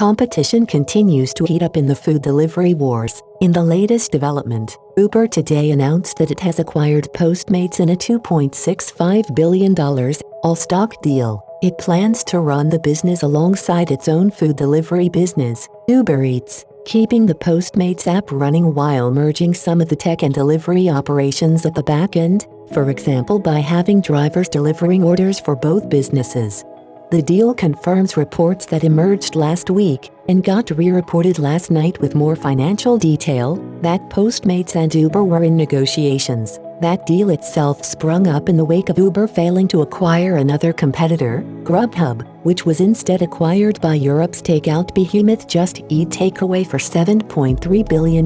Competition continues to heat up in the food delivery wars. In the latest development, Uber today announced that it has acquired Postmates in a $2.65 billion all-stock deal. It plans to run the business alongside its own food delivery business, Uber Eats, keeping the Postmates app running while merging some of the tech and delivery operations at the back end, for example by having drivers delivering orders for both businesses. The deal confirms reports that emerged last week and got re-reported last night with more financial detail that Postmates and Uber were in negotiations. That deal itself sprung up in the wake of Uber failing to acquire another competitor, Grubhub, which was instead acquired by Europe's takeout behemoth Just Eat Takeaway for $7.3 billion.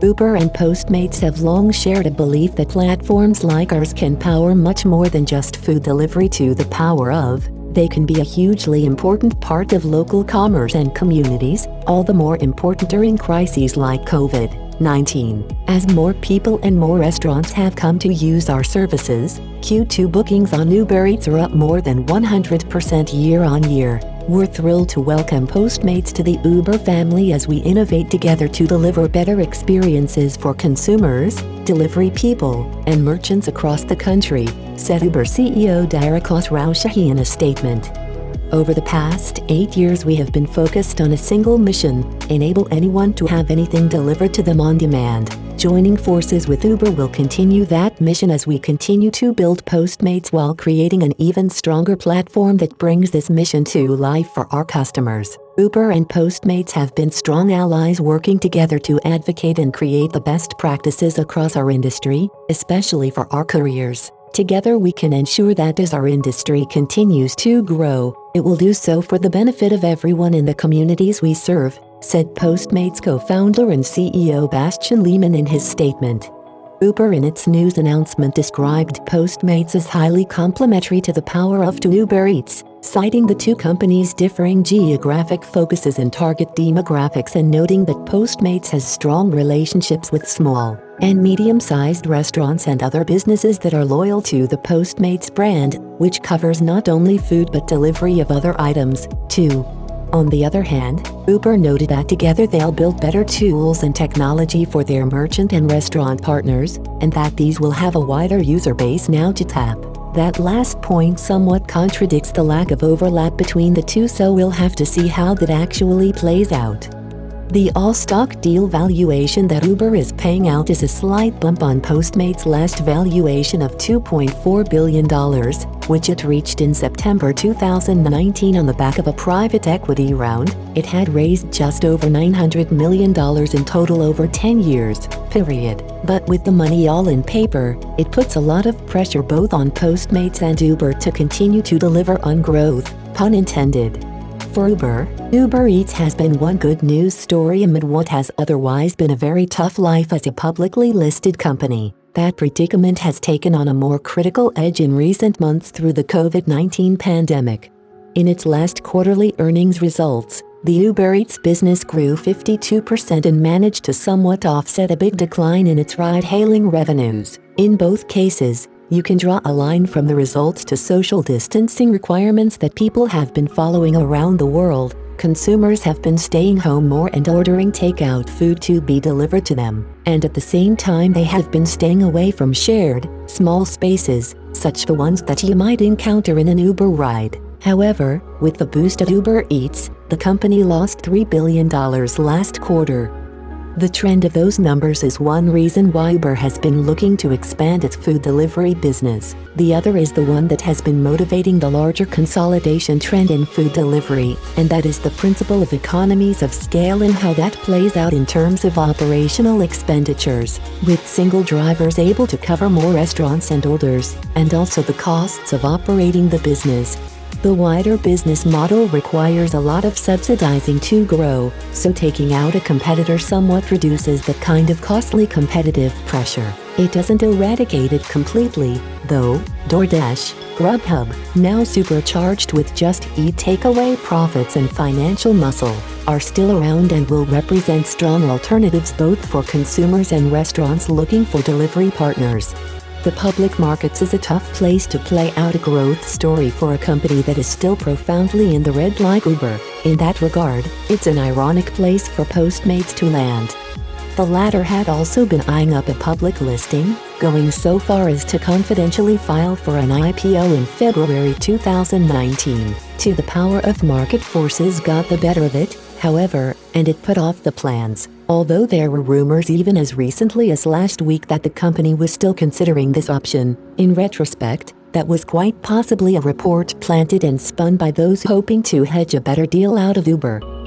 Uber and Postmates have long shared a belief that platforms like ours can power much more than just food delivery to the power of. They can be a hugely important part of local commerce and communities, all the more important during crises like COVID-19. As more people and more restaurants have come to use our services, Q2 bookings on Uber Eats are up more than 100% year-on-year. We're thrilled to welcome Postmates to the Uber family as we innovate together to deliver better experiences for consumers, delivery people, and merchants across the country, said Uber CEO Darius Rowshahi in a statement. Over the past 8 years we have been focused on a single mission: enable anyone to have anything delivered to them on demand. Joining forces with Uber will continue that mission as we continue to build Postmates while creating an even stronger platform that brings this mission to life for our customers. Uber and Postmates have been strong allies working together to advocate and create the best practices across our industry, especially for our couriers. Together we can ensure that as our industry continues to grow, it will do so for the benefit of everyone in the communities we serve, said Postmates co-founder and CEO Bastian Lehmann in his statement. Uber in its news announcement described Postmates as highly complementary to the power of Uber Eats, citing the two companies' differing geographic focuses and target demographics and noting that Postmates has strong relationships with small and medium-sized restaurants and other businesses that are loyal to the Postmates brand, which covers not only food but delivery of other items, too. On the other hand, Uber noted that together they'll build better tools and technology for their merchant and restaurant partners, and that these will have a wider user base now to tap. That last point somewhat contradicts the lack of overlap between the two, so we'll have to see how that actually plays out. The all-stock deal valuation that Uber is paying out is a slight bump on Postmates' last valuation of $2.4 billion, which it reached in September 2019 on the back of a private equity round. It had raised just over $900 million in total over 10 years, period. But with the money all in paper, it puts a lot of pressure both on Postmates and Uber to continue to deliver on growth, pun intended. For Uber Eats has been one good news story amid what has otherwise been a very tough life as a publicly listed company. That predicament has taken on a more critical edge in recent months through the COVID-19 pandemic. In its last quarterly earnings results, the Uber Eats business grew 52% and managed to somewhat offset a big decline in its ride-hailing revenues. In both cases, you can draw a line from the results to social distancing requirements that people have been following around the world. Consumers have been staying home more and ordering takeout food to be delivered to them, and at the same time they have been staying away from shared, small spaces, such the ones that you might encounter in an Uber ride. However, with the boost at Uber Eats, the company lost $3 billion last quarter. The trend of those numbers is one reason why Uber has been looking to expand its food delivery business. The other is the one that has been motivating the larger consolidation trend in food delivery, and that is the principle of economies of scale and how that plays out in terms of operational expenditures, with single drivers able to cover more restaurants and orders, and also the costs of operating the business. The wider business model requires a lot of subsidizing to grow, so taking out a competitor somewhat reduces that kind of costly competitive pressure. It doesn't eradicate it completely, though. DoorDash, Grubhub, now supercharged with Just Eat Takeaway profits and financial muscle, are still around and will represent strong alternatives both for consumers and restaurants looking for delivery partners. The public markets is a tough place to play out a growth story for a company that is still profoundly in the red like Uber. In that regard, it's an ironic place for Postmates to land. The latter had also been eyeing up a public listing, going so far as to confidentially file for an IPO in February 2019. The power of market forces got the better of it, however, and it put off the plans, although there were rumors even as recently as last week that the company was still considering this option. In retrospect, that was quite possibly a report planted and spun by those hoping to hedge a better deal out of Uber.